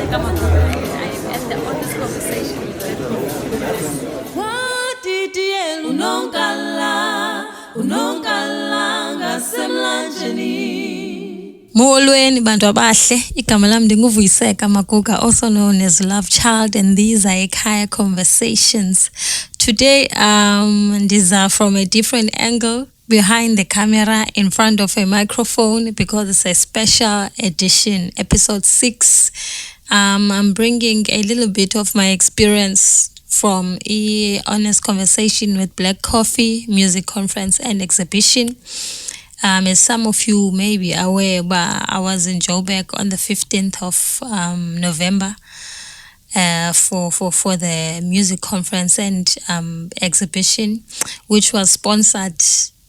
igama Guga. I am at the honest conversation with Molweni bantu abahle, igama lam ndinguvuyiseka Maguga, also known as Love Child, and these are eKhaya conversations. Today, these are from a different angle, behind the camera, in front of a microphone, because it's a special edition, episode 6. I'm bringing a little bit of my experience from a honest conversation with Black Coffee, music conference and exhibition. As some of you may be aware, but I was in Joburg on the 15th of November for the music conference and exhibition, which was sponsored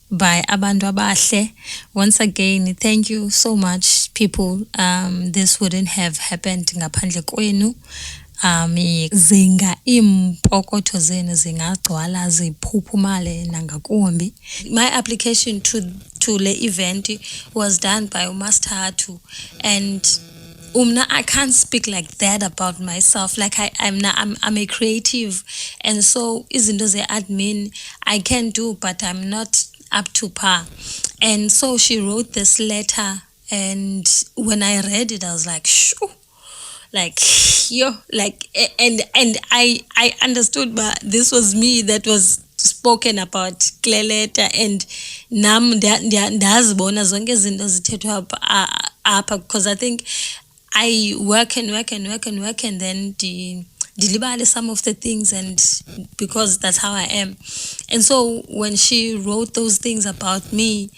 by Abantu Abahle. Once again, thank you so much, people. This wouldn't have happened ngaphandle kwenu. Zinga impokotho zenu zingagcwala ziphuphumale nangakumbi. My application to the event was done by Umastatu, and I can't speak like that about myself. Like I'm a creative, and so izinto ze-admin I can do, but I'm not up to par. And so she wrote this letter, and when I read it, I was like, shoo. Like and I understood, but this was me that was spoken about clear letter, and nam ndazibona zonke izinto zithethwa apha, because I think I work and then deliver some of the things, and because that's how I am. And so when she wrote those things about me,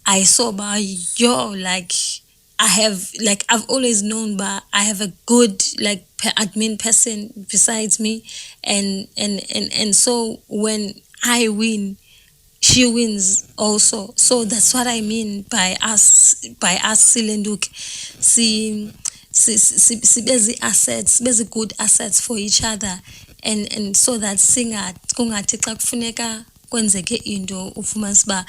I saw like I've always known, but I have a good admin person besides me, and so when I win, she wins also. So that's what I mean by us Silenduk. See busy assets, busy good assets for each other, and so that kungathi xa kufuneka kwenzeke into ufumanise uba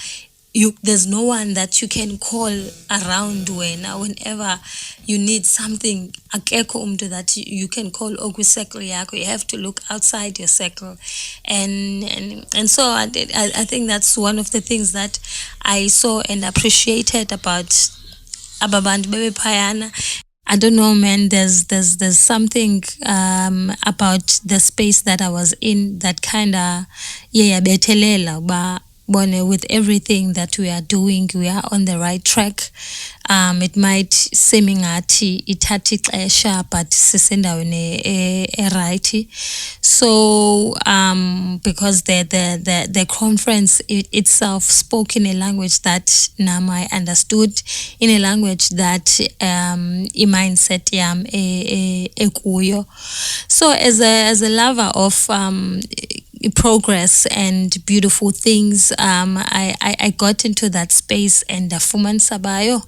there's no one that you can call around whenever you need something. Akekho umntu that you can call okwi-circle yakho. You have to look outside your circle, and so I think that's one of the things that I saw and appreciated about ababantu bebephayana. I don't know, man. There's something about the space that I was in that kind of bethelela ba. With everything that we are doing, we are on the right track. It might seem ngathi ithatha ixesha, but sisendaweni right. So because the conference itself spoke in a language that I understood, in a language that mindset yam ekuyo. So as a lover of progress and beautiful things, I got into that space, and Fuman Sabayo,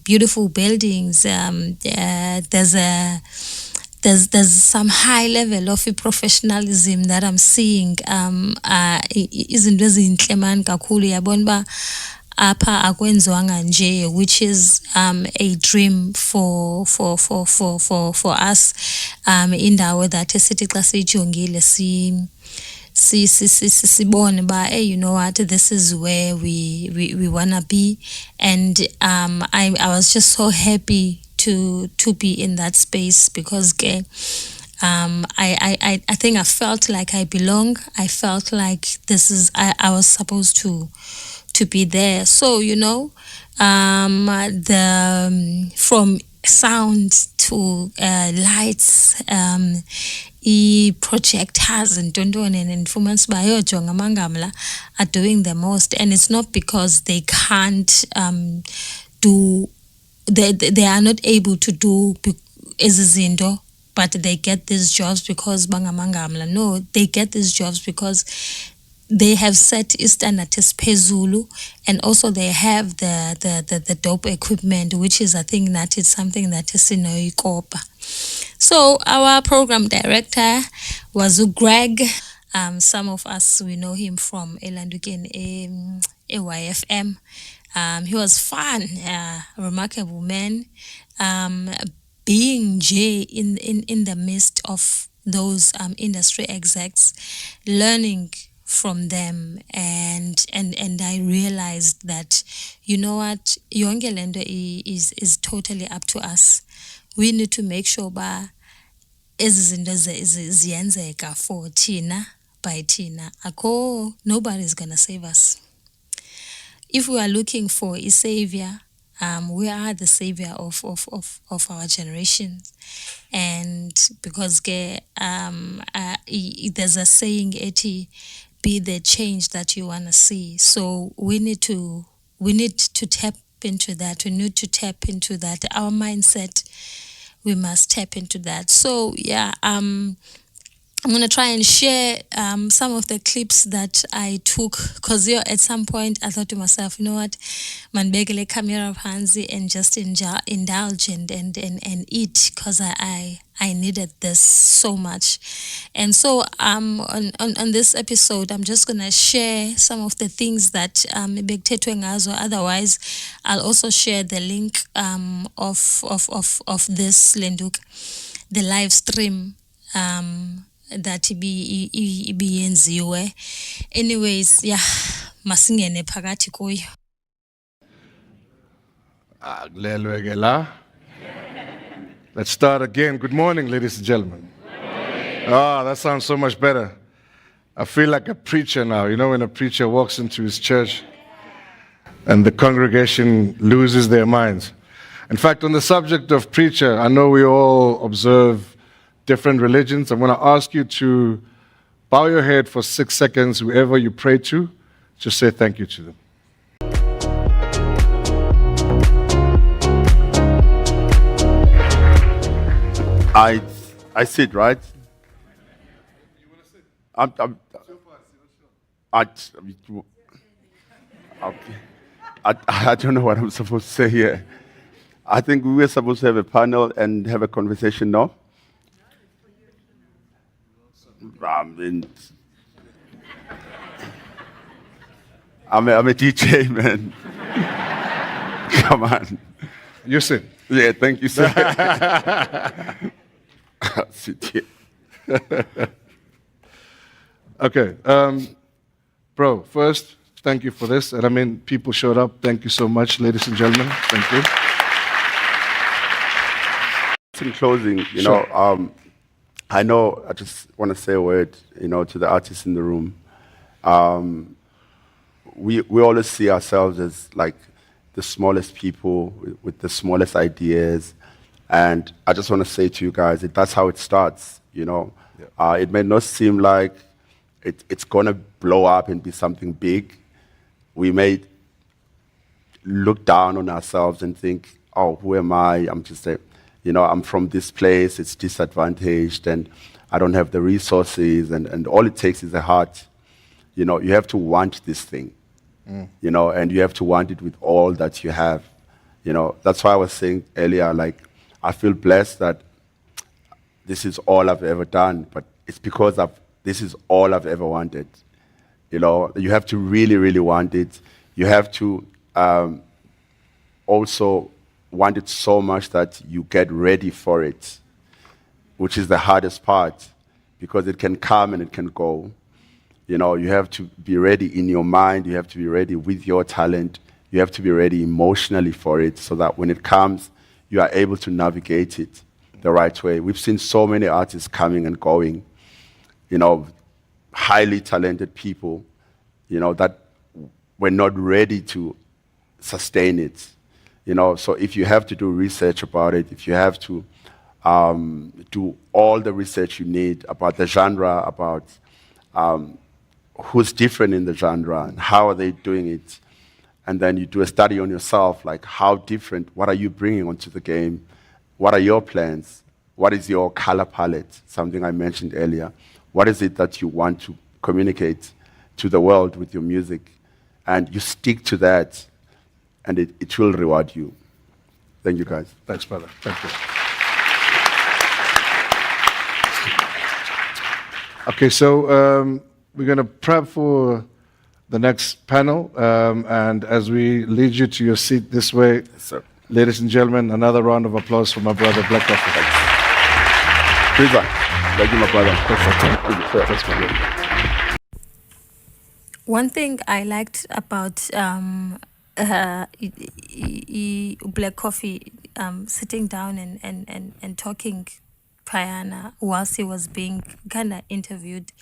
beautiful buildings. There's some high level of professionalism that I'm seeing. Isn't ezintle man kakhulu yabona apha akwenzwanga nje, which is a dream for us, indawo that esithi xa siyijongile sibone ba, hey, you know what, this is where we wanna be. And I was just so happy to be in that space, because I think I felt like I belong. I felt like this is I was supposed to be there. So the from sound to lights, projectors and fumanise bayojonga mangamla are doing the most, and it's not because they can't do, they are not able to do ezizinto, but they get these jobs because bangamangamla. No, they get these jobs because they have set standard phezulu, and also they have the dope equipment, which is, I think, that it's something that is in Kopa. So our program director was Greg. Some of us, we know him from Elanduken AYFM. He was fun, a remarkable man. being J in the midst of those industry execs, learning from them, and I realized that, you know what, yonke lento is totally up to us. We need to make sure ba ezi zinto ziyenzeka for thina by thina. Nobody's gonna save us. If we are looking for a savior, we are the savior of our generation. And because there's a saying, eti, be the change that you want to see. So we need to tap into that. We need to tap into that. Our mindset, we must tap into that. So yeah, I'm going to try and share some of the clips that I took, because at some point I thought to myself, you know what, manbekele camera phansi and just indulge and eat, because I needed this so much. And so on this episode, I'm just going to share some of the things that bekuthethwe ngazo. Otherwise, I'll also share the link of this Lenduk, the live stream that ibiyenziwe. Anyways, yeah, masingene phakathi kuyo. Let's start again. Good morning, ladies and gentlemen. That sounds so much better. I feel like a preacher now. You know, when a preacher walks into his church and the congregation loses their minds. In fact, on the subject of preacher, I know we all observe different religions. I'm going to ask you to bow your head for 6 seconds, whoever you pray to, just say thank you to them. I sit, right? You want to sit? I don't know what I'm supposed to say here. I think we were supposed to have a panel and have a conversation now. I mean, I'm a DJ, man. Come on. You sit. Yeah, thank you, sir. Sit here. Okay. Bro, first, thank you for this. And I mean, people showed up. Thank you so much, ladies and gentlemen. Thank you. In closing, you know, I know I just want to say a word, you know, to the artists in the room. We always see ourselves as like the smallest people with the smallest ideas. And I just want to say to you guys that that's how it starts, you know. Yeah. It may not seem like it's going to blow up and be something big. We may look down on ourselves and think, oh, who am I? I'm just a, you know, I'm from this place, it's disadvantaged, and I don't have the resources, and all it takes is a heart. You know, you have to want this thing, you know, and you have to want it with all that you have. You know, that's why I was saying earlier, like, I feel blessed that this is all I've ever done, but it's because this is all I've ever wanted. You know, you have to really, really want it. You have to also want it so much that you get ready for it, which is the hardest part, because it can come and it can go. You know, you have to be ready in your mind. You have to be ready with your talent. You have to be ready emotionally for it, so that when it comes, you are able to navigate it the right way. We've seen so many artists coming and going, you know, highly talented people, you know, that were not ready to sustain it. You know, so if you have to do research about it, if you have to do all the research you need about the genre, about who's different in the genre and how are they doing it, and then you do a study on yourself, like how different, what are you bringing onto the game, what are your plans, what is your color palette, something I mentioned earlier, what is it that you want to communicate to the world with your music, and you stick to that, and it will reward you. Thank you, guys. Thanks, brother. Thank you. Okay, so we're going to prep for the next panel, and as we lead you to your seat this way, Yes, sir. Ladies and gentlemen, another round of applause for my brother Black Coffee. Please, thank you, my brother. That's my brother. One thing I liked about Black Coffee sitting down and talking Payana whilst he was being kind of interviewed,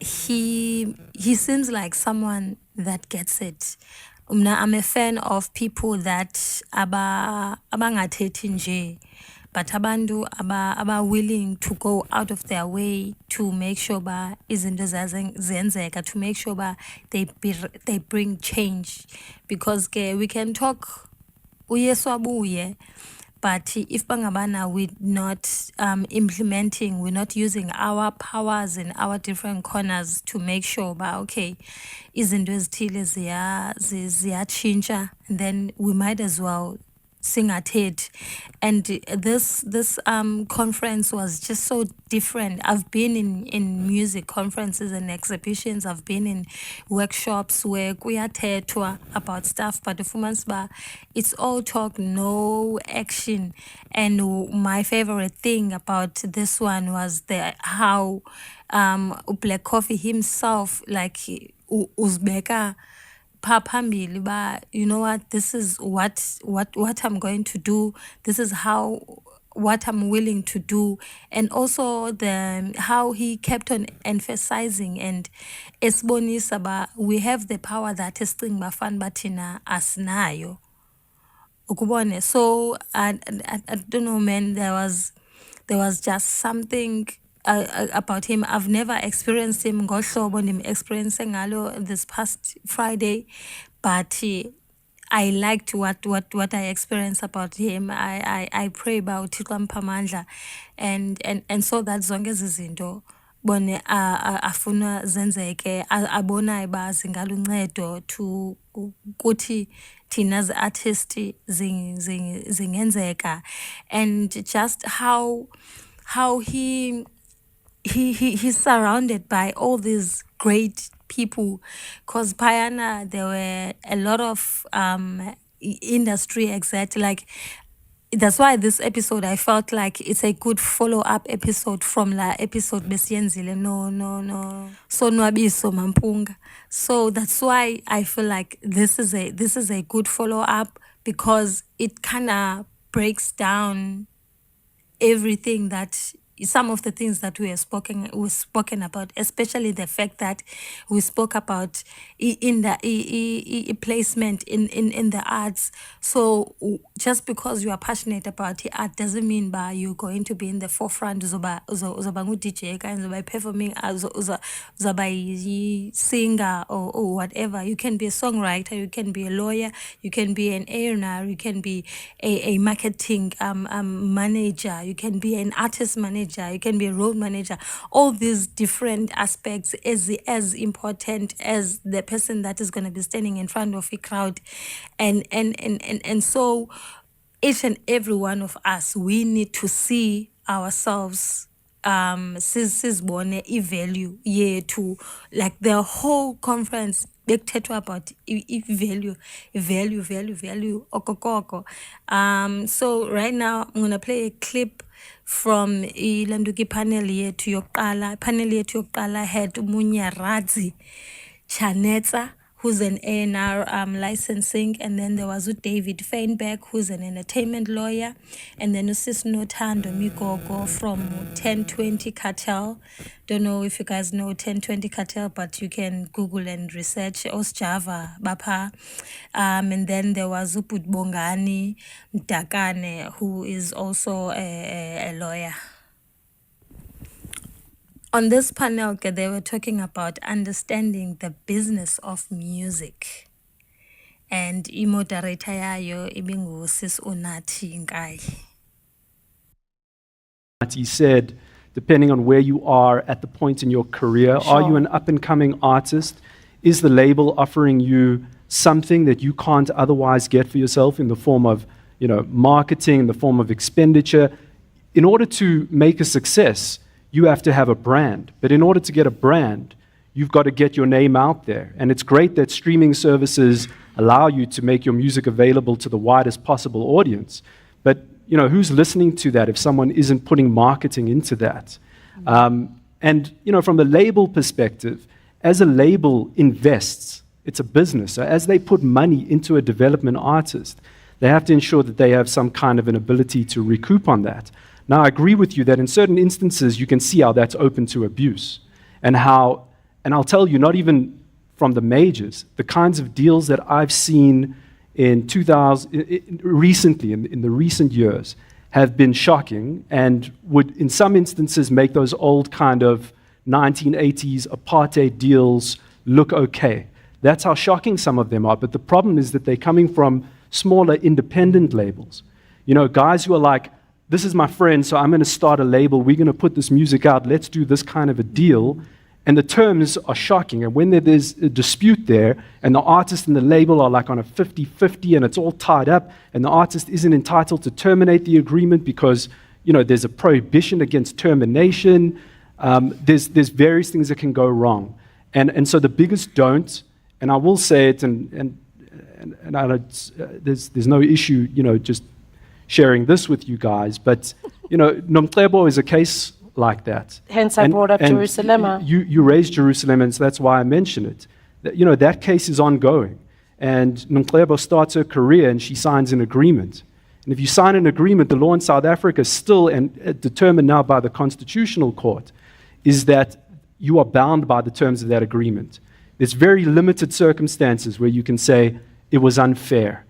he seems like someone that gets it. I'm a fan of people that abangathethi nje, but abantu aba willing to go out of their way to make sure ba izinto ziyenzeka, to make sure ba they bring change, because we can talk uyesu abuye, but if bangabana we're not implementing, we're not using our powers in our different corners to make sure ba okay izinto ezithile ziyachinja, then we might as well sing at it. And this conference was just so different. I've been in music conferences and exhibitions. I've been in workshops where kuyathethwa about stuff, but the ba it's all talk, no action. And my favorite thing about this one was how Black Coffee himself, like uzbeka phambili ba, you know what, this is what I'm going to do, this is what I'm willing to do. And also how he kept on emphasizing and esibonisa ba we have the power that isicinga bafana bathina asinayo. Ukubone. So I don't know, man, there was just something about him. I've never experienced him ngohlobo experiencing ngalo this past Friday, but I liked what I experienced about him. I pray about uThixo amphamandla and so that zonke izinto bone afuna zenzeke, abonayo ba zingaluncedo to kuthi thina as artists zingenzeka. And just how he's surrounded by all these great people, because Payana, there were a lot of industry exec, like that's why this episode I felt like it's a good follow-up episode from la episode besiyenzile no so Nwabiso Mampunga. So that's why I feel like this is a good follow-up, because it kind of breaks down everything that some of the things that we spoken about, especially the fact that we spoke about in the placement in the arts. So just because you are passionate about the art doesn't mean that you're going to be in the forefront. Uzoba DJ, uzoba performing, uzoba singer or whatever. You can be a songwriter, you can be a lawyer, you can be an A&R, you can be a marketing manager, you can be an artist manager, you can be a road manager. All these different aspects is as important as the person that is going to be standing in front of a crowd. And so each and every one of us, we need to see ourselves sizibone i-value yethu, like the whole conference bekuthethwa about value okokoko. So right now I'm gonna play a clip from ilanduki panel yethu yokuqala had Munyaradzi Chanetsa, who's an A&R licensing, and then there was David Feinberg, who's an entertainment lawyer, and then Sis Notando Migogo from 1020 Cartel. Don't know if you guys know 1020 Cartel, but you can Google and research Osjava Bapa. And then there was Uput Bongani Mdakane, who is also a lawyer. On this panel, they were talking about understanding the business of music. And imoderator yayo ibingusis Unathi Nkai. He said, depending on where you are at the point in your career, Sure. are you an up-and-coming artist? Is the label offering you something that you can't otherwise get for yourself in the form of, marketing, in the form of expenditure? In order to make a success, you have to have a brand. But in order to get a brand, you've got to get your name out there. And it's great that streaming services allow you to make your music available to the widest possible audience. But who's listening to that if someone isn't putting marketing into that? And from the label perspective, as a label invests, it's a business. So as they put money into a development artist, they have to ensure that they have some kind of an ability to recoup on that. Now, I agree with you that in certain instances, you can see how that's open to abuse. And I'll tell you, not even from the majors, the kinds of deals that I've seen recently, in the recent years, have been shocking and would, in some instances, make those old kind of 1980s apartheid deals look okay. That's how shocking some of them are. But the problem is that they're coming from smaller independent labels. Guys who are like, this is my friend, so I'm going to start a label. We're going to put this music out. Let's do this kind of a deal. And the terms are shocking. And when there's a dispute there, and the artist and the label are like on a 50-50, and it's all tied up, and the artist isn't entitled to terminate the agreement because there's a prohibition against termination. There's various things that can go wrong. And so the biggest don't, and I will say it, and there's no issue, just sharing this with you guys, but Nomcebo is a case like that. Hence, I brought up Jerusalem. You raised Jerusalem, and so that's why I mention it. That case is ongoing, and Nomcebo starts her career, and she signs an agreement. And if you sign an agreement, the law in South Africa is still determined now by the Constitutional Court, is that you are bound by the terms of that agreement. There's very limited circumstances where you can say it was unfair.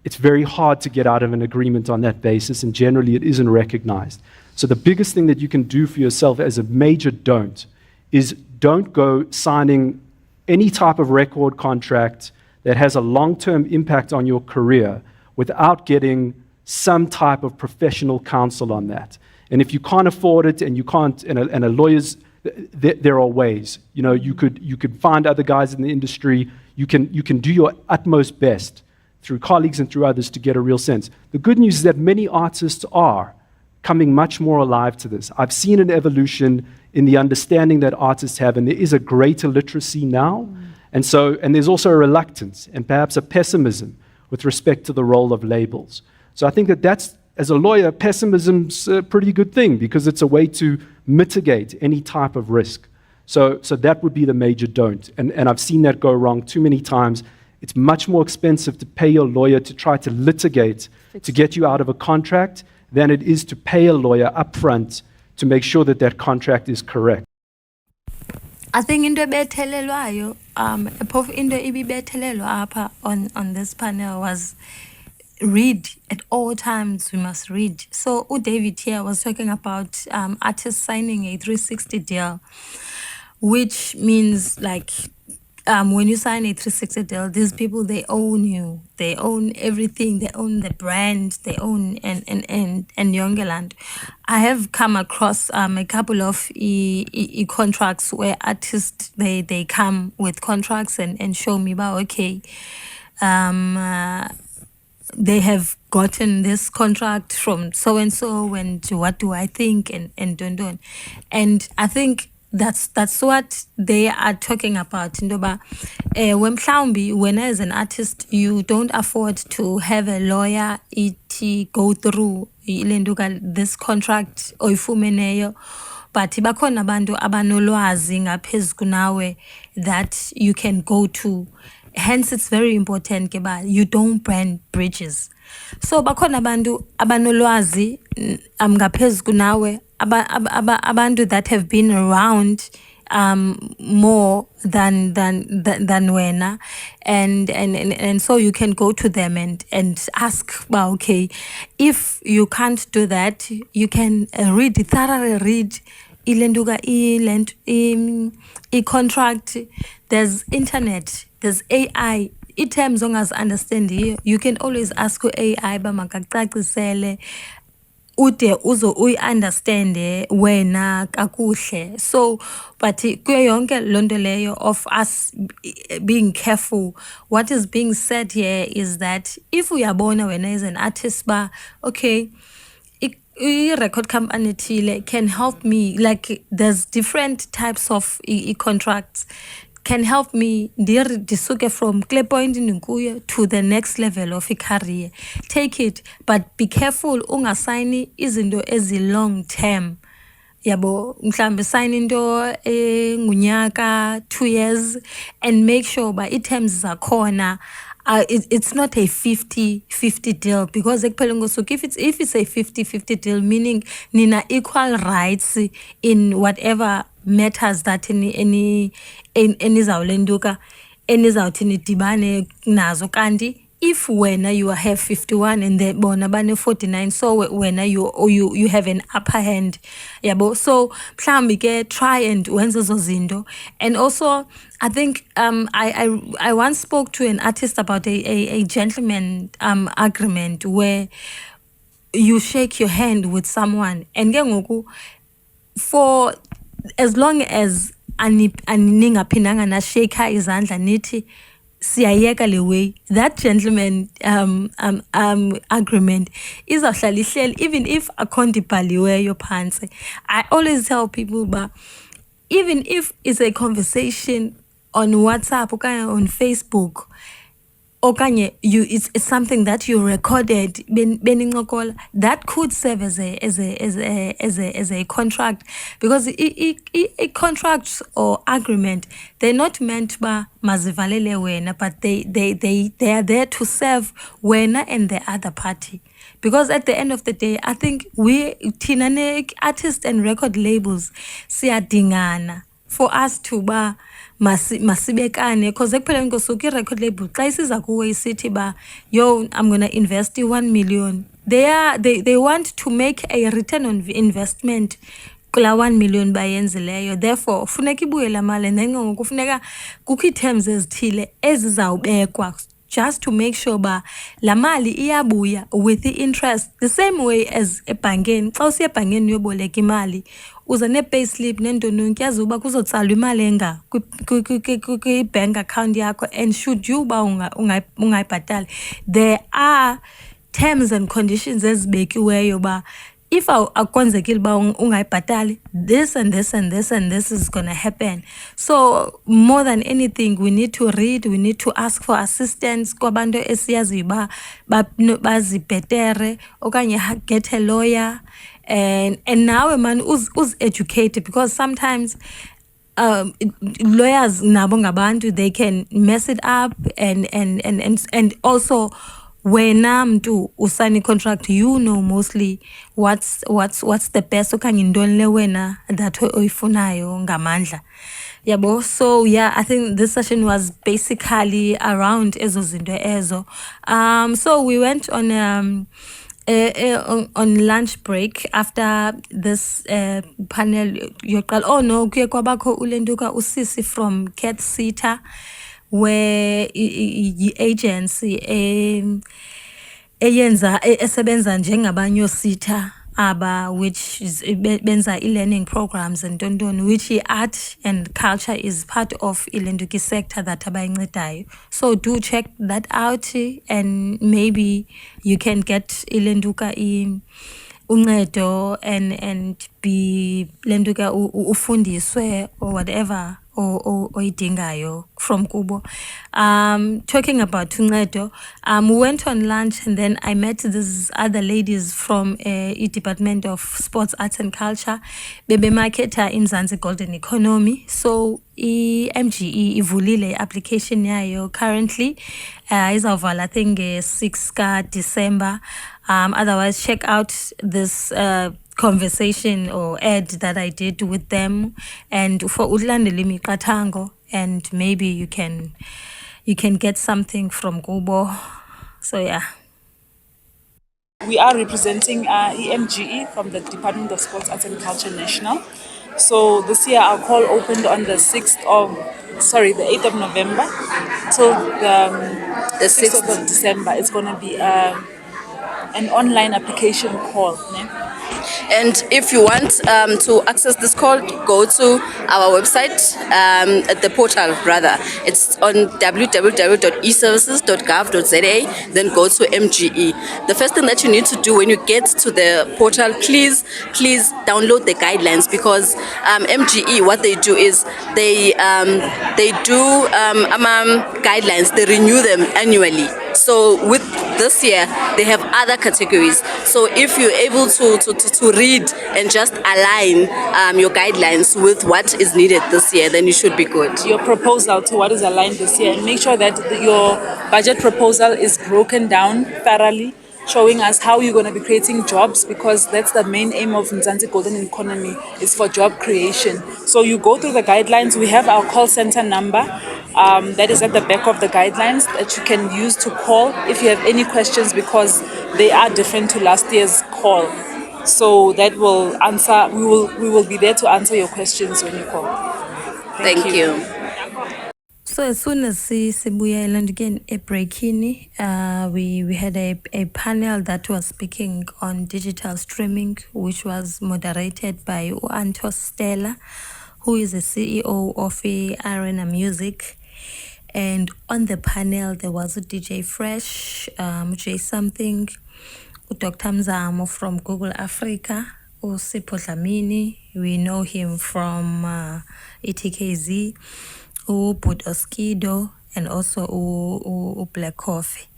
It's very hard to get out of an agreement on that basis, and generally it isn't recognized. So the biggest thing that you can do for yourself as a major don't is don't go signing any type of record contract that has a long-term impact on your career without getting some type of professional counsel on that. And if you can't afford it and you can't, and a lawyer's, there are ways. You could find other guys in the industry. You can do your utmost best through colleagues and through others to get a real sense. The good news is that many artists are coming much more alive to this. I've seen an evolution in the understanding that artists have, and there is a greater literacy now. And there's also a reluctance and perhaps a pessimism with respect to the role of labels. So I think that's, as a lawyer, pessimism's a pretty good thing because it's a way to mitigate any type of risk. So that would be the major don't. And I've seen that go wrong too many times. It's much more expensive to pay your lawyer to try to litigate to get you out of a contract than it is to pay a lawyer upfront to make sure that that contract is correct. I think into bethelelwayo, into ibibethelelwa apha on this panel was read at all times. We must read. So David here was talking about artists signing a 360 deal, which means like when you sign a 360 deal, these people, they own you. They own everything. They own the brand. They own and Yongeland. I have come across a couple of contracts where artists, they come with contracts and show me about, okay, they have gotten this contract from so-and-so, and what do I think, and don't. And I think that's what they are talking about. Ndoba, when as an artist, you don't afford to have a lawyer go through this contract oyifumeneyo, but bakhona abantu abanolwazi ngaphezulu kunawe that you can go to. Hence, it's very important keba you don't burn bridges. So bakhona abantu abanolwazi ngaphezulu kunawe, abantu that have been around more than wena, and so you can go to them and ask, well, okay, if you can't do that, you can thoroughly read contract. There's internet, there's AI. Terms ongas understand, you can always ask AI ba makacacisele ude uzo understand wena kakuhle. So but kuyo yonke lonto leyo of us being careful, what is being said here is that if uyabona wena as an artist ba, okay, record company can help me, like there's different types of contracts. can help me ndisuke from kule point ndikuyo to the next level of a career. Take it, but be careful ungasayini izinto ezi-long term. Yabo, mhlambe sign into ngunyaka 2 years and make sure ba items zakhona it's not a 50-50 deal, because if it's a 50-50 deal, meaning nina equal rights in whatever matters that enizawulenduka enizawuthi nidibane nazo, kanti if when you have 51 and the bona bane 49, so when you have an upper hand, yabo. So mhlambi ke try and wenze ezo zinto. And also I think I once spoke to an artist about a gentleman agreement where you shake your hand with someone, and ke ngoku for as long as aningaphindanga na shake izandla nithi siyayeka le way, that gentleman agreement izawuhlala ihleli, even if akhonto ibhaliweyo phantsi. I always tell people ba even if it's a conversation on WhatsApp okanye on Facebook, okanye it's something that you recorded benincokola, that could serve as a contract, because a contract or agreement, they're not meant ba mazivalele wena, but they are there to serve wena and the other party. Because at the end of the day, I think we thina artists and record labels siyadingana for us to ba masibekane, because ekupheleni kosuku i-record label xa isiza kuwe isithi ba yo, I'm gonna invest 1 million, they want to make a return on investment kula 1 million bayenzileyo. Therefore funeka ibuye la mali, and then ngoku kufuneka kukho ii-terms ezithile ezizawubekwa just to make sure ba la mali iyabuya with the interest, the same way as ebhankeni. Xa usiya ebhankeni uyoboleka imali, uza ne-payslip nentoni, kuyazi uba kuzotsalwa imali enga kwi-bank account yakho, and should you uba ungayibhatali, there are terms and conditions ezibekiweyo ba if akwenzekile uba ungayibhatali, this and this and this and this is gonna happen. So more than anything, we need to read, we need to ask for assistance kwabantu esiyaziyo ba bazibhetere, okanye get a lawyer. And now man who's educated, because sometimes lawyers nabo ngabantu, they can mess it up, and also wena mntu usani contract, you know mostly what's the best, okanye ntoni le wena that oyifunayo ngamandla, yabo. So yeah, I think this session was basically around ezo zinto ezo. So we went on on lunch break after this panel yoqala. Oh no, kuye kwabakho ulenduka usisi from Cat Sita, where i-agency eyenza esebenza njengabanye osita aba, which is benza e-learning programs and ntoni, which art and culture is part of ilenduki sector that abayincedayo. So do check that out, and maybe you can get ilenduka uncedo and be lenduka ufundiswe or whatever oyidingayo from kubo. Talking about uncedo, we went on lunch, and then I met these other ladies from Department of Sports, Arts and Culture, bebe marketer in Mzansi Golden Economy. So MGE ivulile application yayo currently, izawuvala I think 6 December. Otherwise check out this conversation or ad that I did with them, and for ulandele imiqathango, and maybe you can get something from Kubo. So yeah. We are representing EMGE from the Department of Sports, Arts and Culture National. So this year our call opened on the 8th of November till the 6th of December. It's going to be an online application call. And if you want to access this call, go to our website, at the portal rather. It's on www.eservices.gov.za, then go to MGE. The first thing that you need to do when you get to the portal, please download the guidelines, because MGE, what they do is they do guidelines, they renew them annually. So with this year, they have other categories. So if you're able to read and just align your guidelines with what is needed this year, then you should be good. Your proposal to what is aligned this year, and make sure that your budget proposal is broken down thoroughly, showing us how you're going to be creating jobs, because that's the main aim of Mzansi Golden Economy, is for job creation. So you go through the guidelines. We have our call center number that is at the back of the guidelines that you can use to call if you have any questions, because they are different to last year's call. So that will answer. We will be there to answer your questions when you call. Thank you. So as soon as Sibuya and again a break-in, we had a panel that was speaking on digital streaming, which was moderated by Antos Stella, who is the CEO of Arena Music. And on the panel, there was a DJ Fresh, J Something, Dr. Mzamo from Google Africa, Sipho Dlamini, we know him from ETKZ, Bud Oskido, and also Black Coffee.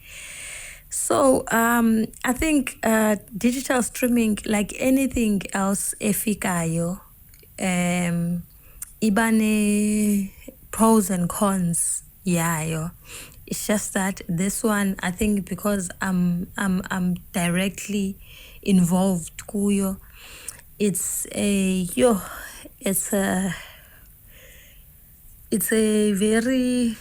So I think digital streaming, like anything else, eFikayo, ibane pros and cons, yayo. It's just that this one, I think, because I'm directly involved kuyo, it's a very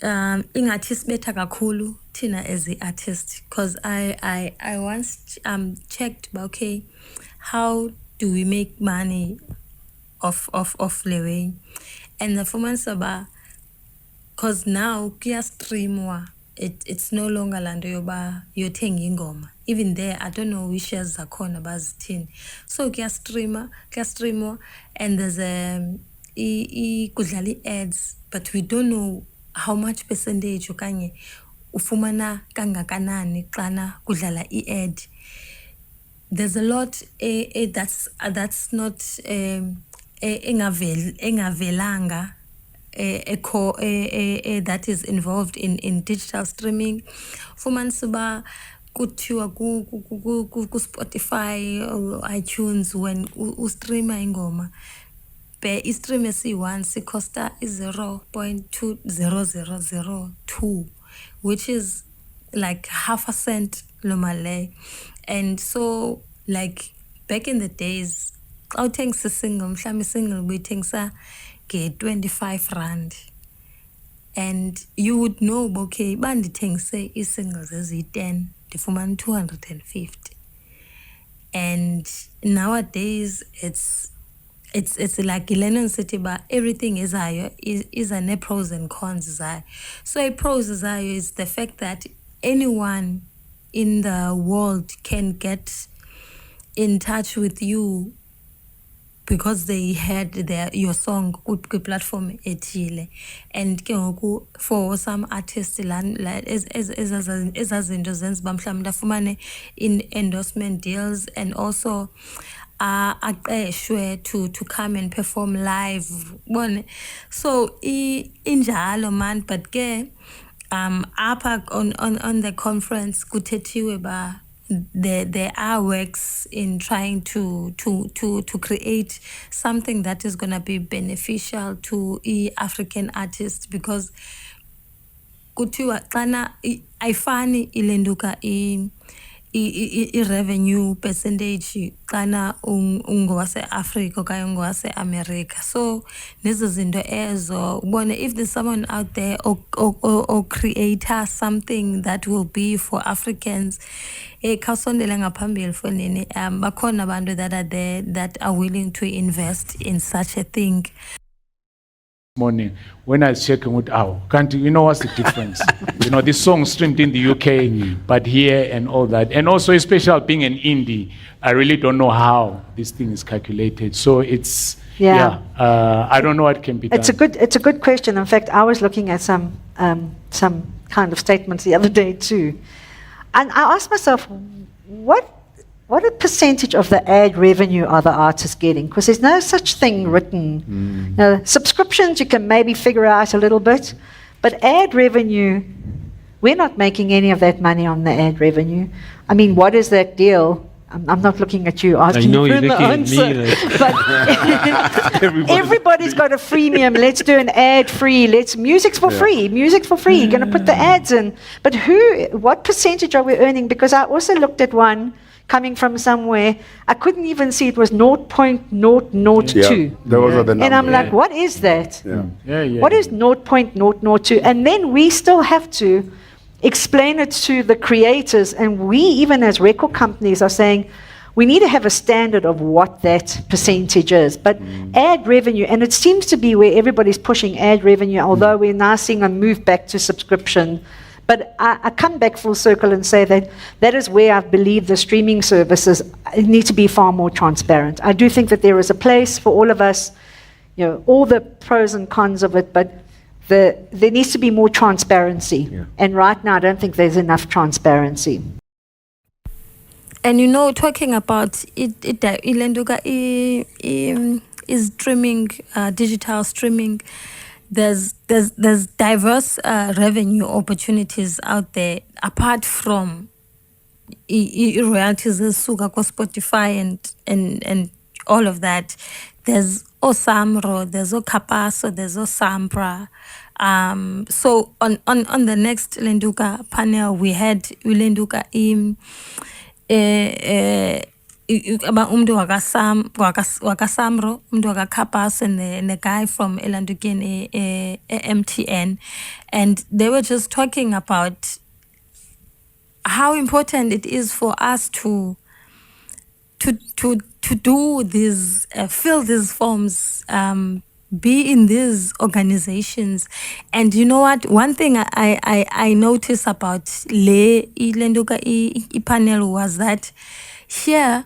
ingathi sibetha kakhulu thina as the artist, because I once checked, okay, how do we make money off le way, and the fumanisa ba, because now kuya streamwa, it's no longer lando yoba yothenga ingoma. Even there, I don't know which shares zakhona bazithini. So kuya streamwa, and there's kudlala ads, but we don't know how much percentage okanye ufumana kangakanani xana kudlala ad. There's a lot that's not engavelanga that is involved in digital streaming. Fumansuba kuthiwa ku Spotify or iTunes, when u streama ingoma, per stream esi1 sicosta 0.20002, which is like half a cent lomale. And so, like back in the days, I think single we think get 25 rand, and you would know, okay, bandi say is singles as 10, the fuman 250. And nowadays it's like Lennon City, but everything is higher, is a pros and cons. So a pros is the fact that anyone in the world can get in touch with you because they heard your song good platform ethile. And for some artists ezazinto zenziba mhlawumbe afumane in endorsement deals, and also aqeshwe to come and perform live bone. So injalo man, but ke apha on the conference kuthethiwe ba there are works in trying to create something that is going to be beneficial to African artists, because kuthiwa xana ayifani ilenduka i-revenue percentage xana ungowase-Africa okanye ungowase-America. So nezo zinto ezo ubone, if there's someone out there or creator something that will be for Africans, khawusondele ngaphambili fonini. Bakhona abantu that are there that are willing to invest in such a thing. morning when I was checking with country, you know what's the difference? This song streamed in the UK, but here and all that. And also, especially being an indie, I really don't know how this thing is calculated. So it's, I don't know what can be done. It's a good question. In fact, I was looking at some kind of statements the other day too. And I asked myself, what a percentage of the ad revenue are the artists getting? Because there's no such thing written. Subscriptions, you can maybe figure out a little bit, but ad revenue, we're not making any of that money on the ad revenue. I mean, what is that deal? I'm not looking at you asking for the answer. But everybody's got a freemium. Let's do an ad free. Music's for free. Music's for free. You're going to put the ads in. But what percentage are we earning? Because I also looked at one coming from somewhere. I couldn't even see it was 0.002. Those are the numbers. And I'm like, what is that? What is 0.002? And then we still have to explain it to the creators, and we, even as record companies, are saying we need to have a standard of what that percentage is. But ad revenue, and it seems to be where everybody's pushing ad revenue, although we're now seeing a move back to subscription. But I come back full circle and say that is where I believe the streaming services need to be far more transparent. I do think that there is a place for all of us, all the pros and cons of it, but there needs to be more transparency. And right now, I don't think there's enough transparency. And talking about Ilenduka is streaming, digital streaming. There's diverse revenue opportunities out there apart from royalties suka ko Spotify and all of that. There's Osamro, there's Okapaso, there's Osampra. So on the next Lenduka panel, we had Ulenduka about wakasamro, wakapaso, and the guy from Elanduken MTN, and they were just talking about how important it is for us to do this, fill these forms, be in these organizations. And you know what? One thing I noticed about Lenduka panel was that here,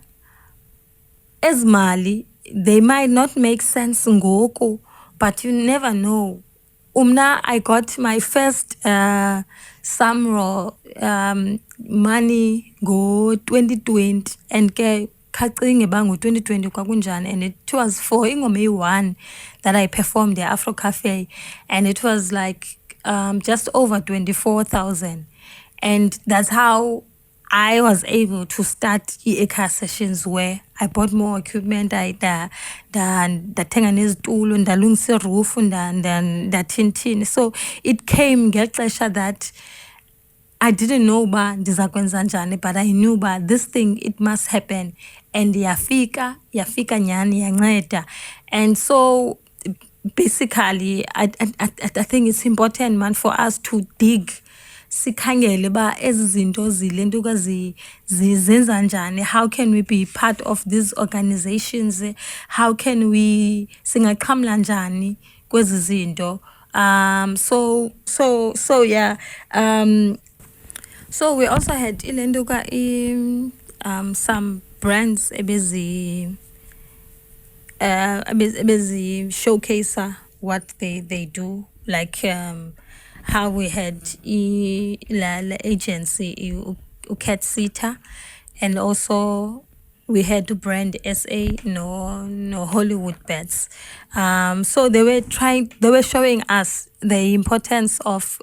as Mali, they might not make sense ngoko, but you never know. I got my first Samro money go 2020 and khacinge bango 2020 kwakunjani, and it was for Ingome 1 that I performed the Afro Cafe, and it was like just over 24,000, and that's how I was able to start eKhaya sessions, where I bought more equipment. I ndathenga nezitulo, ndalungisa roof, ndathintini. So it came ngexesha that I didn't know ba ndizakwenza njani, but I knew ba this thing, it must happen, and yafika nyani yanceda. And so basically I think it's important, man, for us to dig, sikhangele ba ezi zinto zilentuka zenza njani. How can we be part of these organizations? How can we singaqhamla njani kwezi zinto? So yeah. So we also had ilentuka some brands ebezi showcase what they do, like how we had la agency Cat Sita, and also we had to brand SA no Hollywood bets. So they were showing us the importance of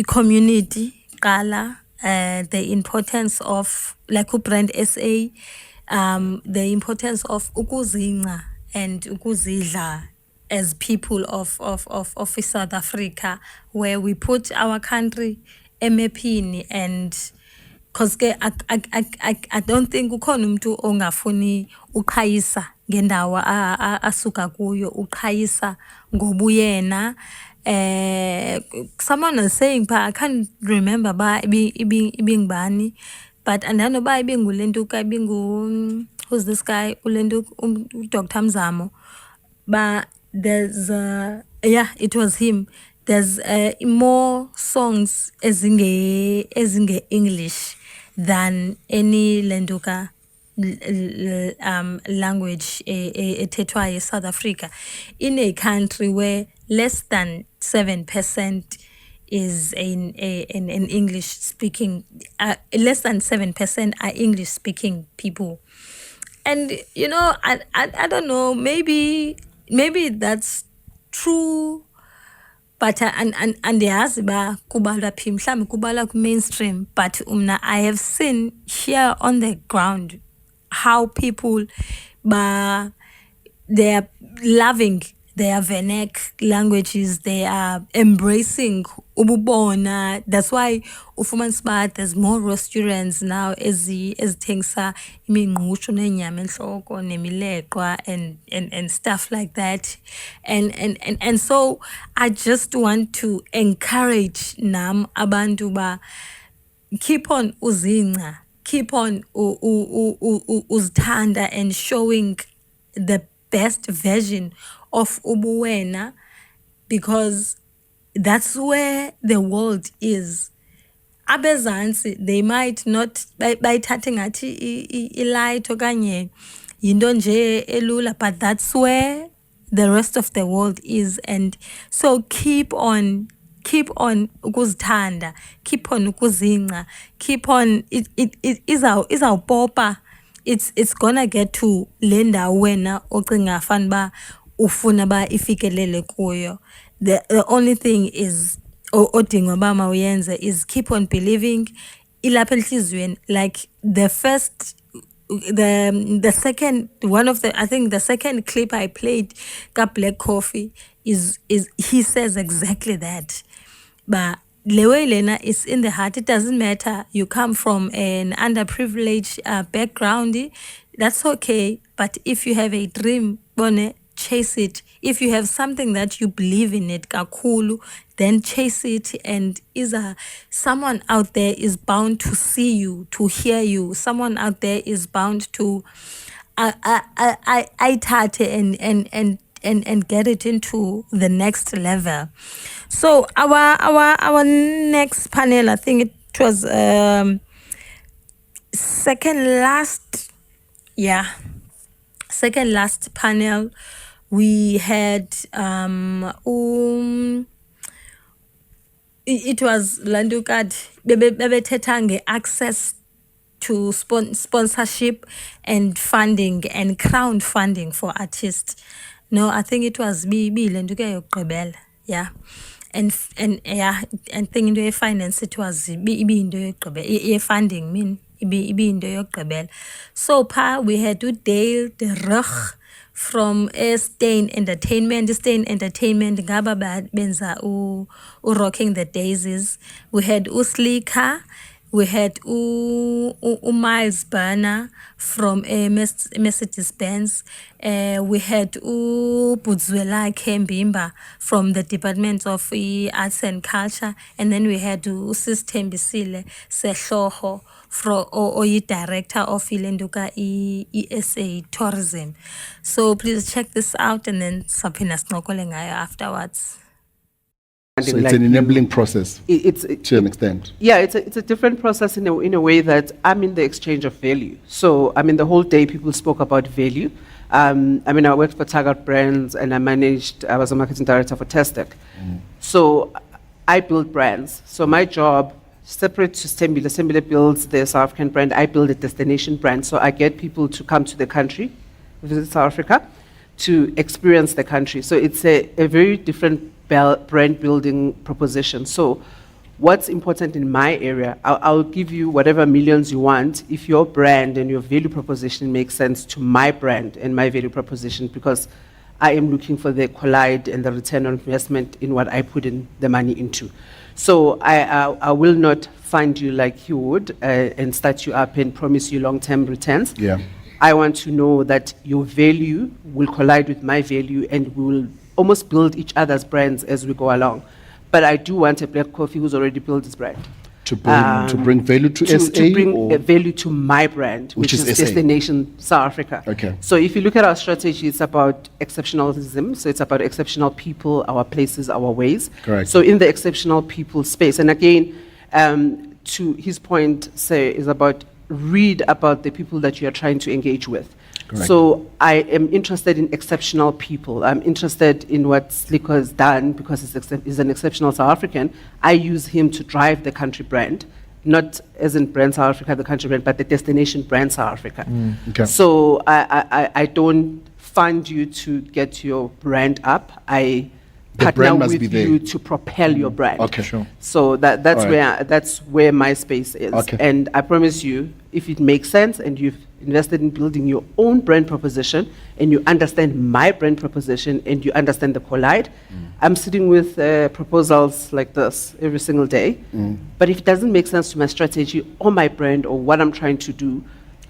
community qala, the importance of like brand SA, the importance of ukuzinga and ukuzidla as people of South Africa, where we put our country emepini. And because I don't think ukhona umuntu ongafuni uqhayisa ngendawo asuka kuyo, uqhayisa ngobuyena. Someone was saying, but I can't remember ba ibingibani, but andano ba ibingulentuka, who's this guy ulentuka Dr. Mzamo, ba there's yeah, it was him. There's more songs ezinge English than any Lenduka language ethethwayo South Africa, in a country where less than 7% is an English speaking, less than 7% are English speaking people. And you know, I don't know, maybe that's true, but and yazi ba kubalwa phi mhlawumbe kubalwa ku mainstream, but I have seen here on the ground how people they are loving their vernac languages, they are embracing ububona. That's why ufumanisba there's more restaurants now ezithengisa imingqusho nenyama enhloko nemileqwa and stuff like that. And so I just want to encourage nam abantu ba keep on uzinca, keep on uzithanda and showing the best version of ubuwena, because that's where the world is. Abezansi, they might not bayithathe ngathi ilight okanye yinto nje elula, but that's where the rest of the world is. And so keep on ukuzithanda, keep on ukuzinca, keep on izawupopa. It's gonna get to le ndawo wena ocinga fanuba ufuna ba ifikelele kuyo. The only thing is odinga uba mawuyenze is keep on believing, ilapha enhliziyweni. Like the second one of the, I think the second clip I played ka Black Coffee is he says exactly that. But lewe lena is in the heart. It doesn't matter you come from an underprivileged background, that's okay. But if you have a dream, bone, chase it. If you have something that you believe in it kakhulu, then chase it. And someone out there is bound to see you, to hear you. Someone out there is bound to I tate and get it into the next level. So our next panel, I think it was second last panel. We had it was Landukad bebethetha access to sponsorship and funding and crowdfunding for artists. No, I think it was Lenduka yokugqibela. Yeah. And yeah, and thing into finance, it was into funding mean into yokugqibela. So we had Dale de Rug from Stain Entertainment. Stain Entertainment ngaba benza Rocking the Daisies. We had Uslika. We had Miles Burner from Mercedes-Benz. We had Budzwela Kembimba from the Department of Arts and Culture. And then we had System Bisile Sehloho from director of Ilenduka ESA Tourism. So please check this out and then sapina snorkeling afterwards. So it's an enabling process to an extent. Yeah, it's a different process in a way that I'm in the exchange of value. So, I mean, the whole day people spoke about value. I worked for Taggart Brands and I was a marketing director for Testec. So I build brands. So my job, separate to Stembile. Stembile builds the South African brand. I build a destination brand. So I get people to come to the country, visit South Africa, to experience the country. So it's a very different brand building proposition. So what's important in my area, I'll give you whatever millions you want if your brand and your value proposition makes sense to my brand and my value proposition, because I am looking for the collide and the return on investment in what I put in the money into. So I will not fund you like you would and start you up and promise you long-term returns. Yeah. I want to know that your value will collide with my value and we will almost build each other's brands as we go along. But I do want a Black Coffee who's already built his brand. To bring value to SA? To bring or? value to my brand, which is SA? Destination South Africa. Okay. So if you look at our strategy, it's about exceptionalism. So it's about exceptional people, our places, our ways. Correct. So in the exceptional people space, and again, to his point, say, is about read about the people that you are trying to engage with. Correct. So I am interested in exceptional people. I'm interested in what Sliko has done because he's an exceptional South African. I use him to drive the country brand, not as in brand South Africa, the country brand, but the destination brand South Africa. Okay. So I don't fund you to get your brand up. I The partner brand must with be there. you to propel your brand. Okay, sure. So that's All right. that's where my space is. Okay. And I promise you, if it makes sense and you've invested in building your own brand proposition and you understand my brand proposition and you understand the collide, I'm sitting with proposals like this every single day. But if it doesn't make sense to my strategy or my brand or what I'm trying to do,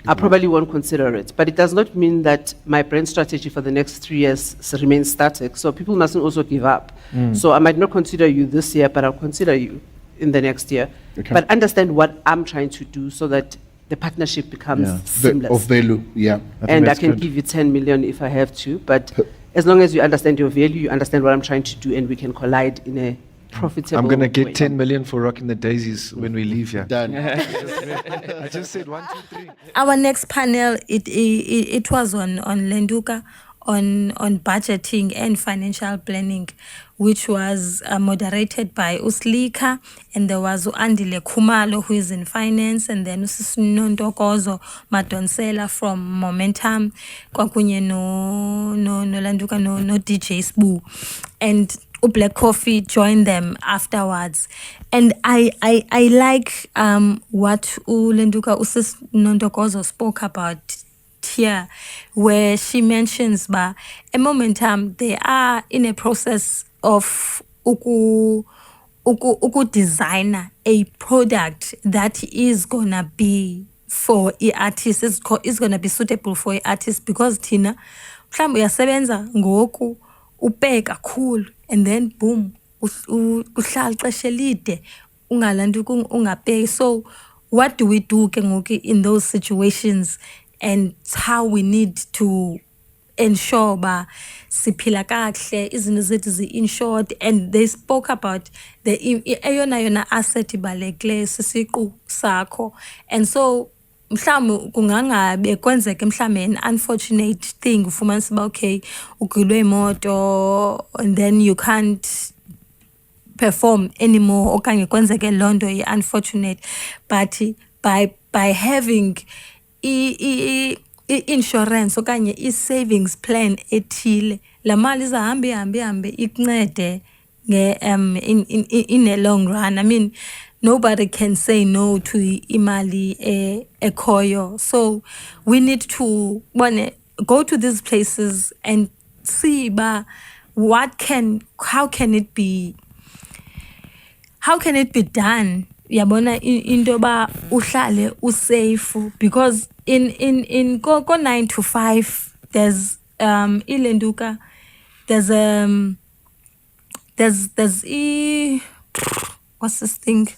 I probably won't consider it. But it does not mean that my brand strategy for the next 3 years remains static. So people mustn't also give up. So I might not consider you this year, but I'll consider you in the next year. Okay. But understand what I'm trying to do so that the partnership becomes seamless. Of value, yeah. And I that's can good. give you 10 million if I have to. But as long as you understand your value, you understand what I'm trying to do, and we can collide in a profitable I'm gonna get way. 10 million for rocking the daisies when we leave here. Done. I just said 1, 2, 3. Our next panel, it was on Lenduka, on budgeting and financial planning, which was moderated by Uslika, and there was Andile Kumalo, who is in finance, and then Nondokozo Madonsela from Momentum, kwakunye no Lenduka, no DJ Sbu, and Black Coffee joined them afterwards. And I like what Lenduka Usis Nondokozo spoke about here, where she mentions a Momentum, they are in a process of uku designer a product that is gonna be for a artist, is gonna be suitable for a artist, because Tina mhlawumbe uyasebenza ngoku upay kakhulu and then boom uhlala ixesha elide ungalanto ungapay. So what do we do ke ngoku in those situations, and how we need to ensure ba siphila kahle, izinto zethu zi-insured. And they spoke about the eyona asset ibalulekileyo sisiqu sakho. And so mhlawumbe kungangabe kwenzeke mhlawumbe an unfortunate thing, ufumanise uba okay ugilwe imoto and then you can't perform anymore, okanye kwenzeke loo nto i-unfortunate, but by having i-insurance okanye i-savings plan ethile, la mali izahambe ikuncede in a long run. I mean, nobody can say no to imali ekhoyo. So we need to go to these places and see how can it be done. Yabona into ba uhlale usafe, because in go 9 to 5 there's ilenduka, there's what's this thing,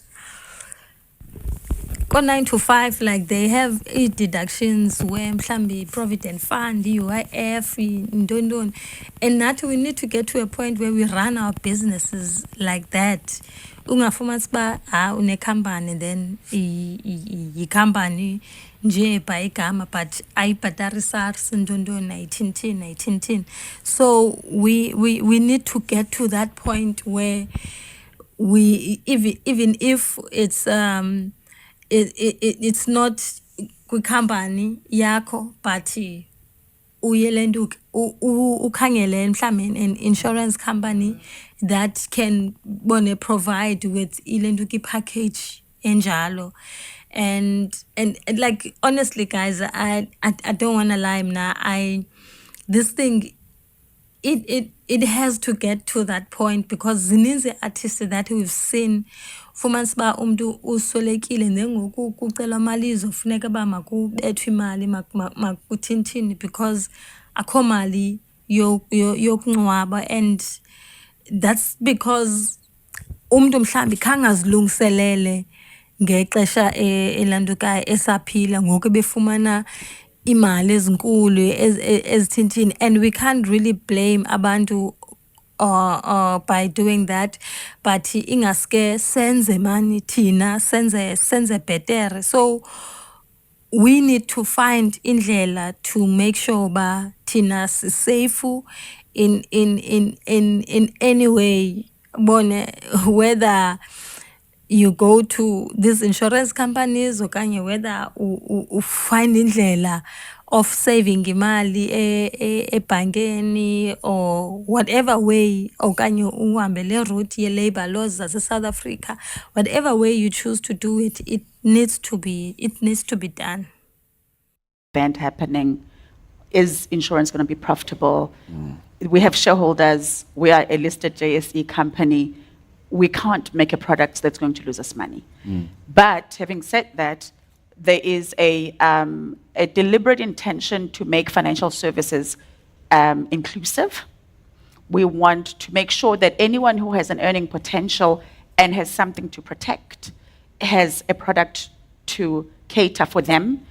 go 9 to 5, like they have deductions where mhlambi provident fund, UIF, ndondon, and that we need to get to a point where we run our businesses like that. Ungafumanisa ba une company, then I company nje by igama, but ayibhatari SARS ndondon 1910. So we need to get to that point where we even if it's it's not company yakho, but uyelenduke ukhangele mhlawumbe an insurance company that can provide with ilenduki package enjalo. And like, honestly guys, I don't want to lie now, this thing, it has to get to that point, because zininzi artists that we've seen fumanisa ba umntu uswelekile nengoku kucelwa mali izofuneka ba makubethwe imali makuthini, because akho mali yokungcwaba. And that's because umntu mhlambi khangazilungiselele ngexesha elandukayo esaphila ngoku befumana imali ezinkulu ezithintini, and we can't really blame abantu by doing that, but ingaske senze mani thina senze better. So we need to find indlela to make sure ba thina safe in any way, bone, whether you go to these insurance companies okanye whether you find indlela of saving imali ebhankeni or whatever way, okanye uhambe le route ye labor laws zase South Africa, whatever way you choose to do it, it needs to be done. Event happening, is insurance going to be profitable? We have shareholders, we are a listed JSE company. We can't make a product that's going to lose us money. But having said that, there is a deliberate intention to make financial services inclusive. We want to make sure that anyone who has an earning potential and has something to protect has a product to cater for them.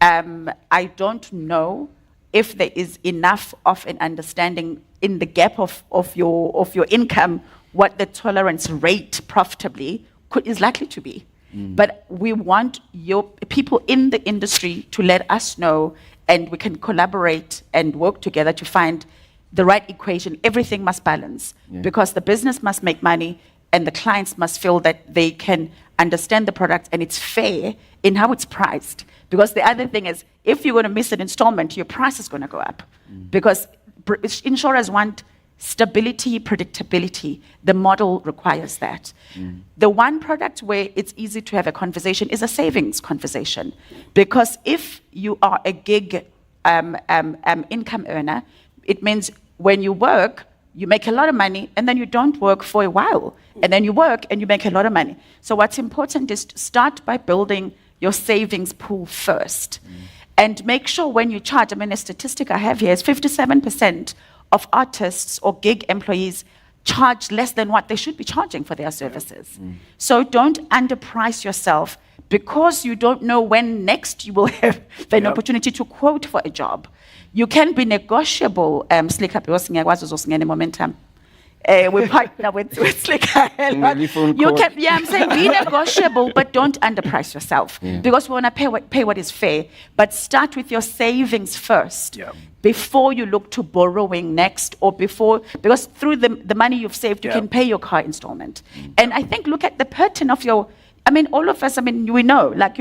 I don't know if there is enough of an understanding in the gap of your income what the tolerance rate profitably is likely to be. But we want your people in the industry to let us know, and we can collaborate and work together to find the right equation. Everything must balance, because the business must make money and the clients must feel that they can understand the product and it's fair in how it's priced. Because the other thing is, if you're going to miss an installment, your price is going to go up. Because insurers want stability, predictability. The model requires that. The one product where it's easy to have a conversation is a savings conversation. Because if you are a gig income earner, it means when you work, you make a lot of money, and then you don't work for a while. And then you work and you make a lot of money. So what's important is to start by building your savings pool first. And make sure when you charge, I mean, a statistic I have here is 57% of artists or gig employees charge less than what they should be charging for their services. So don't underprice yourself because you don't know when next you will have an opportunity to quote for a job. You can be negotiable, Slicker, because momentum. We partner with Slicker. You can, I'm saying be negotiable, but don't underprice yourself. Because we want to pay what is fair. But start with your savings first. Before you look to borrowing next, or because through the money you've saved, you can pay your car installment. And I think, look at the pattern of your, I mean, all of us, I mean, we know, like,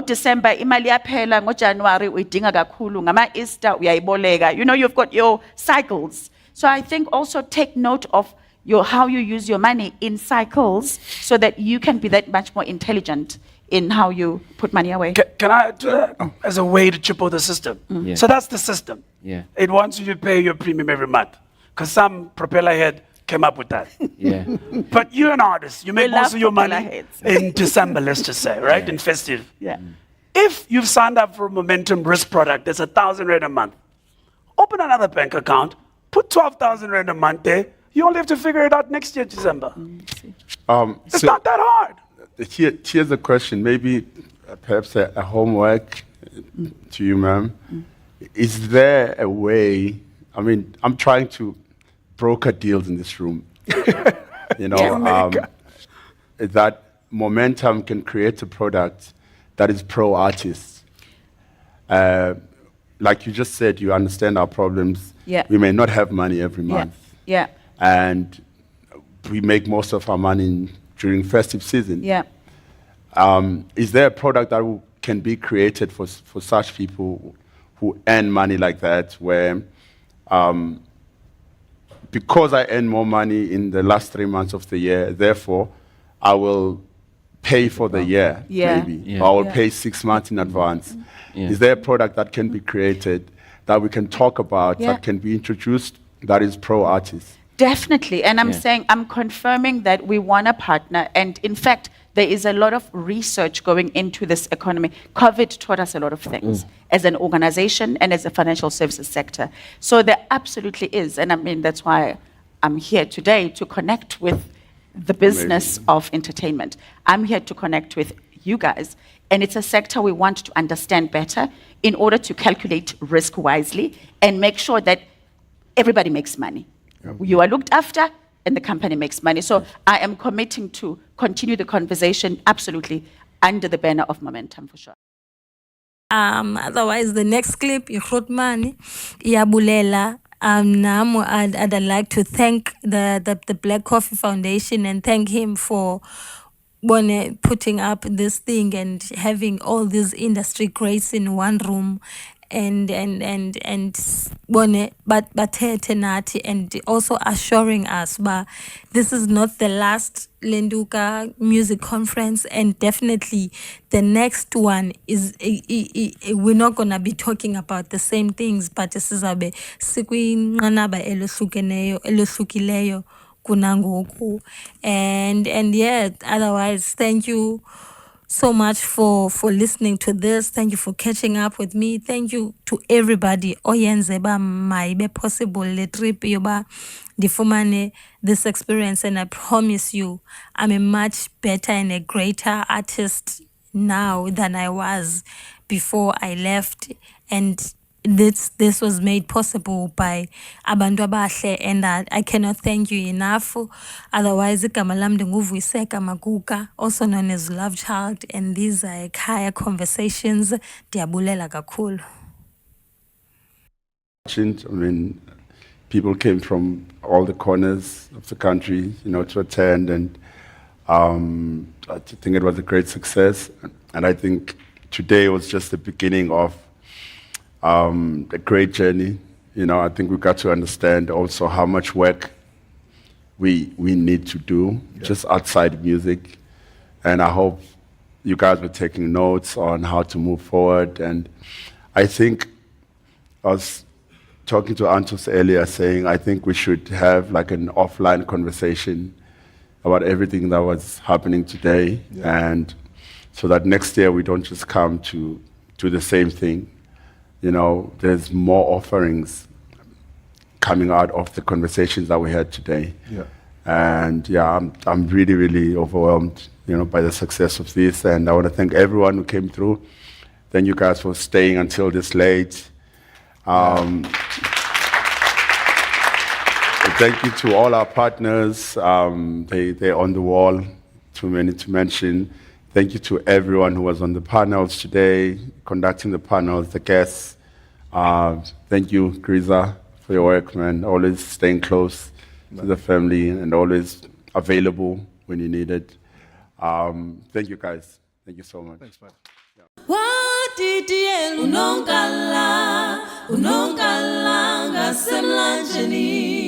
December, imali yaphela, January, uyidinga kakhulu, ngama Easter, uyayiboleka. You've got your cycles. So I think also take note of how you use your money in cycles so that you can be that much more intelligent in how you put money away. Can I do that as a way to triple the system? So that's the system. It wants you to pay your premium every month because some propeller head came up with that. But you're an artist. You make most of your money in December, let's just say, right? In festive. If you've signed up for a momentum risk product that's 1,000 Rand a month, open another bank account, put 12,000 Rand a month there. You only have to figure it out next year, December. It's not that hard. Here's a question, maybe perhaps a homework to you, ma'am. Is there a way, I mean, I'm trying to broker deals in this room. That momentum can create a product that is pro-artists. Like you just said, you understand our problems. We may not have money every month. And we make most of our money during festive season. Is there a product that can be created for such people who earn money like that, where because I earn more money in the last 3 months of the year, therefore I will pay for the year, maybe, or I will pay 6 months in advance. Is there a product that can be created that we can talk about, that can be introduced, that is pro-artists? Definitely. And I'm saying, I'm confirming that we want a partner. And in fact, there is a lot of research going into this economy. COVID taught us a lot of things as an organization and as a financial services sector. So there absolutely is. And I mean, that's why I'm here today, to connect with the business of entertainment. I'm here to connect with you guys, and it's a sector we want to understand better in order to calculate risk wisely and make sure that everybody makes money. You are looked after, and the company makes money. So I am committing to continue the conversation absolutely under the banner of Momentum, for sure. Otherwise, the next clip, Ihrotmani, Yabulela. Now I'd like to thank the Black Coffee Foundation and thank him for putting up this thing and having all these industry greats in one room and bathethe nathi, and also assuring us but this is not the last Lenduka music conference, and definitely the next one is we're not gonna be talking about the same things, but sizabe sikwinqanaba elohlukileyo kunangoku. And yeah, otherwise, thank you so much for listening to this. Thank you for catching up with me. Thank you to everybody oyenze ba maibe possible le trip yoba difumane this experience, and I promise you I'm a much better and a greater artist now than I was before I left, and this was made possible by abantu abahle, and I cannot thank you enough. Otherwise, igama lam ndinguvuyiseka Maguka, also known as Love Child, and these are eKhaya Conversations. Ndiyabulela kakhulu. I mean, people came from all the corners of the country, to attend, and I think it was a great success. And I think today was just the beginning of a great journey. I think we got to understand also how much work we need to do just outside music. And I hope you guys were taking notes on how to move forward. And I think I was talking to Antos earlier saying I think we should have like an offline conversation about everything that was happening today. And so that next year we don't just come to do the same thing. There's more offerings coming out of the conversations that we had today. And I'm really, really overwhelmed, by the success of this. And I want to thank everyone who came through. Thank you guys for staying until this late. Thank you to all our partners. They're on the wall, too many to mention. Thank you to everyone who was on the panels today, conducting the panels, the guests. Thank you, Griza, for your work, man. Always staying close to the family and always available when you need it. Thank you, guys. Thank you so much. Thanks, man. Unongala ngasemlanjeni.